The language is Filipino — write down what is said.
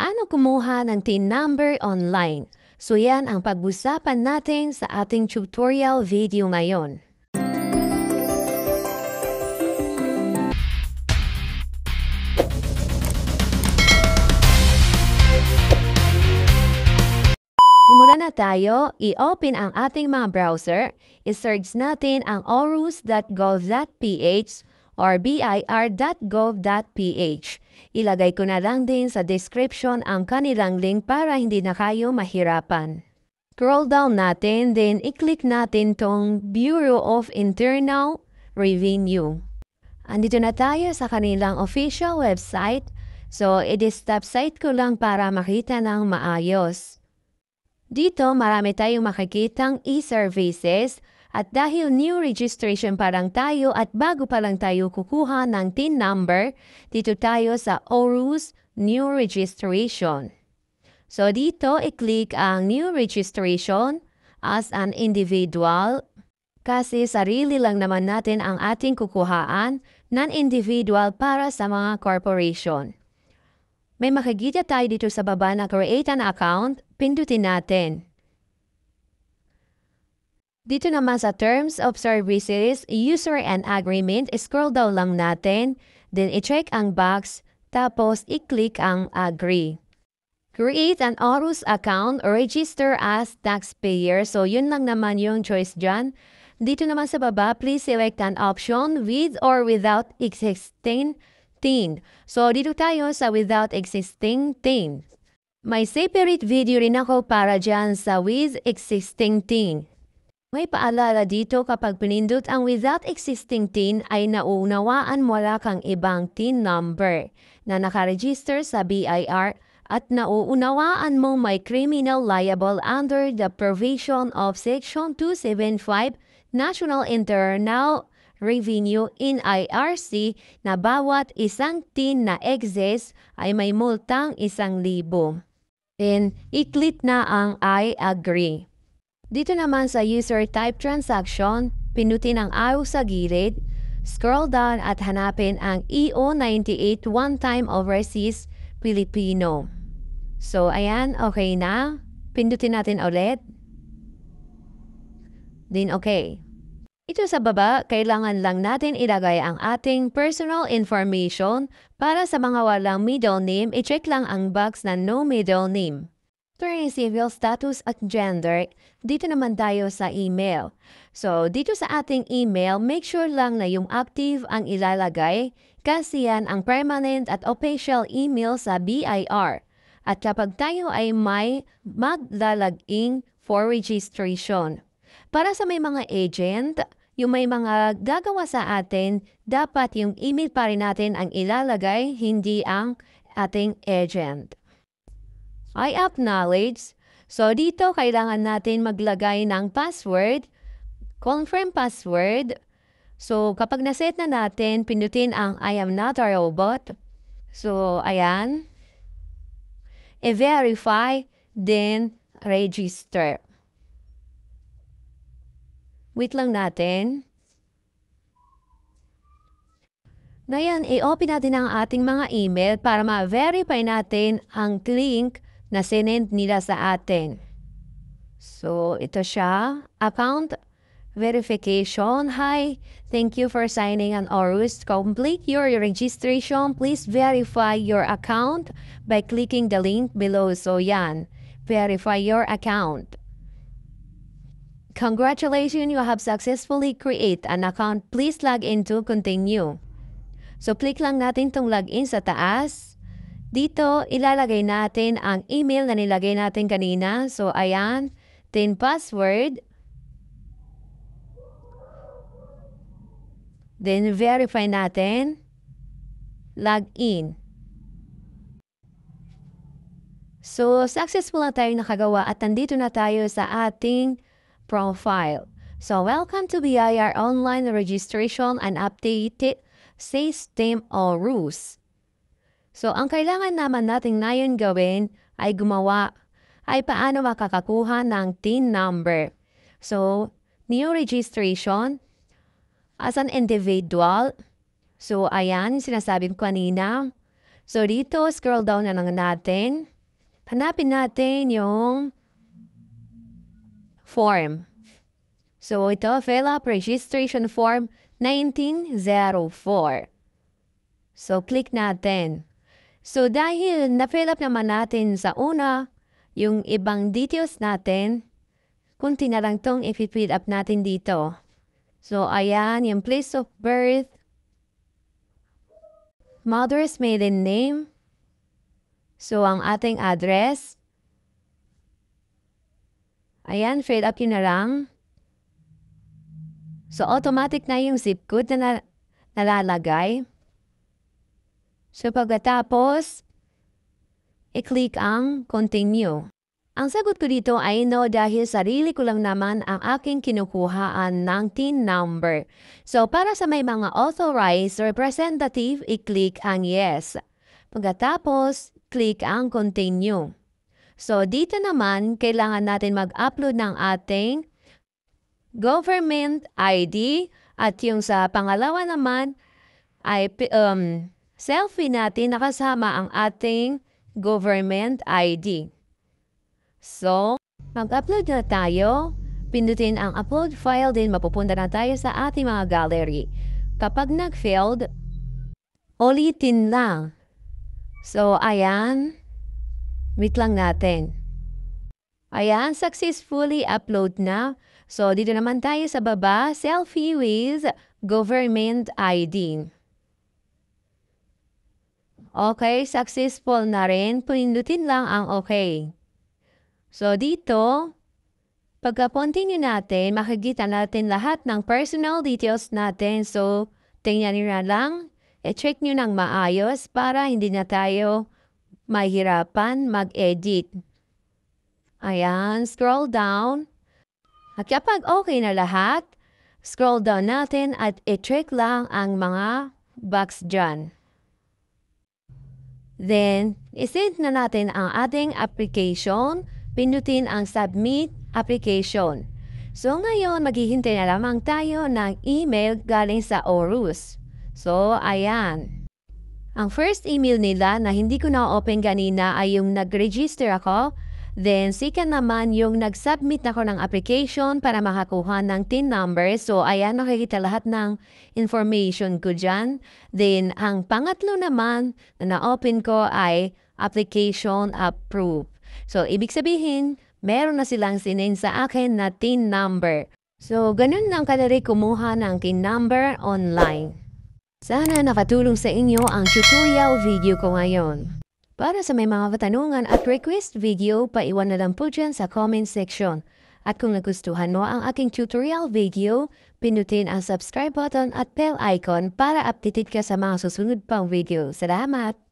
Paano kumuha ng TIN number online? So yan ang pag-usapan natin sa ating tutorial video ngayon. Simulan na tayo, i-open ang ating mga browser, i-search natin ang orus.gov.ph or bir.gov.ph. Ilagay ko na lang din sa description ang kanilang link para hindi na kayo mahirapan. Scroll down natin, then i-click natin tong Bureau of Internal Revenue. Andito na tayo sa kanilang official website, so i-stop site ko lang para makita ng maayos. Dito marami tayong makikitang e-services at dahil new registration pa lang tayo at bago pa lang tayo kukuha ng TIN number, dito tayo sa ORUS New Registration. So dito i-click ang New Registration as an individual kasi sarili lang naman natin ang ating kukuhaan, non-individual para sa mga corporation. May makikita tayo dito sa baba na create an account, pindutin natin. Dito naman sa Terms of Services, User and Agreement, scroll down lang natin, then i-check ang box, tapos i-click ang Agree. Create an ORUS account or register as taxpayer. So yun lang naman yung choice dyan. Dito naman sa baba, please select an option with or without existing TIN. So, dito tayo sa without existing TIN. May separate video rin ako para dyan sa with existing TIN. May paalala dito kapag pinindot ang without existing TIN ay nauunawaan wala kang ibang TIN number na nakaregister sa BIR at nauunawaan mo may criminal liable under the provision of Section 275 National Internal Revenue in IRC na bawat isang TIN na excess ay may multang 1,000. Then, i-click na ang I agree. Dito naman sa user type transaction, pinutin ang arrow sa gilid, scroll down at hanapin ang EO98 one-time overseas Filipino. So, ayan, okay na. Pindutin natin ulit. Then, okay. Ito sa baba, kailangan lang natin ilagay ang ating personal information. Para sa mga walang middle name, i-check lang ang box na no middle name. Turning civil status at gender, dito naman tayo sa email. So, dito sa ating email, make sure lang na yung active ang ilalagay kasi yan ang permanent at official email sa BIR. At kapag tayo ay may maglalaging for registration. Para sa may mga agent, yung may mga gagawa sa atin, dapat yung email pa rin natin ang ilalagay, hindi ang ating agent. I acknowledge. So, dito kailangan natin maglagay ng password, confirm password. So, kapag naset na natin, pindutin ang I am not a robot. So, ayan. I-verify, then register. Wait lang natin. Ngayon, i-open natin ang ating mga email para ma-verify natin ang link na sinend nila sa atin. So, ito siya. Account verification. Hi, thank you for signing an ORUS. Complete your registration. Please verify your account by clicking the link below. So, yan. Verify your account. Congratulations, you have successfully created an account. Please log in to continue. So, click lang natin itong login sa taas. Dito, ilalagay natin ang email na nilagay natin kanina. So, ayan. Then, password. Then, verify natin. Log in. So, successful na tayo nakagawa at nandito na tayo sa ating profile. So, welcome to BIR Online Registration and Updated System ORUS. So, ang kailangan naman natin ngayon gawin ay gumawa ay paano makakakuha ng TIN number. So, new registration as an individual. So, ayan, sinasabi ko kanina. So dito, scroll down na lang natin. Hanapin natin yung form. So ito, fill up registration form 1904. So click natin. So dahil na-fill up naman natin sa una, yung ibang details natin, kunti na lang tong i-fill up natin dito. So ayan, yung place of birth, mother's maiden name, so ang ating address, ayan, fill up yun na lang. So automatic na yung zip code na nalalagay. So pagkatapos, i-click ang continue. Ang sagot ko dito ay no dahil sarili ko lang naman ang aking kinukuhaan ng TIN number. So para sa may mga authorized representative, i-click ang yes. Pagkatapos, click ang continue. So dito naman, kailangan natin mag-upload ng ating government ID at yung sa pangalawa naman ay selfie natin nakasama ang ating government ID. So, mag-upload na tayo. Pindutin ang upload file din mapupunta na tayo sa ating mga gallery. Kapag nag-failed, ulitin lang. So, ayan. Wait lang natin. Ayan, successfully upload na. So, dito naman tayo sa baba, selfie with government ID. Okay, successful na rin. Pindutin lang ang okay. So, dito, pagka-continue natin, makikita natin lahat ng personal details natin. So, tingnan nyo na lang, i-check nyo ng maayos para hindi na tayo mahirapan mag-edit. Ayan, scroll down. At kapag okay na lahat, scroll down natin at i-check lang ang mga box dyan. Then, isend na natin ang ating application. Pindutin ang submit application. So ngayon, maghihintay na lamang tayo ng email galing sa ORUS. So, ayan. Ang first email nila na hindi ko na-open kanina ay yung nag-register ako. Then, second naman yung nag-submit ako ng application para makakuha ng TIN number. So, ayan, nakikita lahat ng information ko dyan. Then, ang pangatlo naman na na-open ko ay application approved. So, ibig sabihin, meron na silang sinend sa akin na TIN number. So, ganun lang kadali kumuha ng TIN number online. Sana nakatulong sa inyo ang tutorial video ko ngayon. Para sa may mga katanungan at request video, paiwan na lang po dyan sa comment section. At kung nagustuhan mo ang aking tutorial video, pindutin ang subscribe button at bell icon para updated ka sa mga susunod pang video. Salamat!